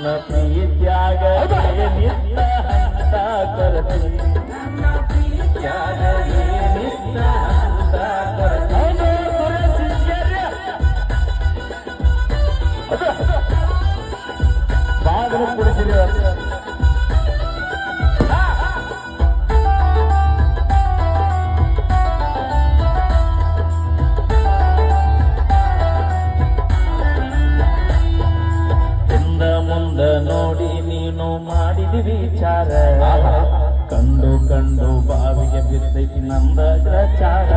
ನನ್ನ ಪ್ರೀತ್ಯಾಗ ಏನಿತ್ತ ಅಂತ ಕರತಿ ನನ್ನ ಪ್ರೀತ್ಯಾಗ ಏನಿತ್ತ ಅಂತ ಕರತಿ ಬಾಗಿಲು ಕುಡಿಸಿರಿ ನೋಡಿ ನೀನು ಮಾಡಿದ ವಿಚಾರ ಕಂಡು ಕಂಡು ಬಾವಿಗೆ ಬಿದ್ದೈತಿ ನಂದ ಗ್ರಚಾರ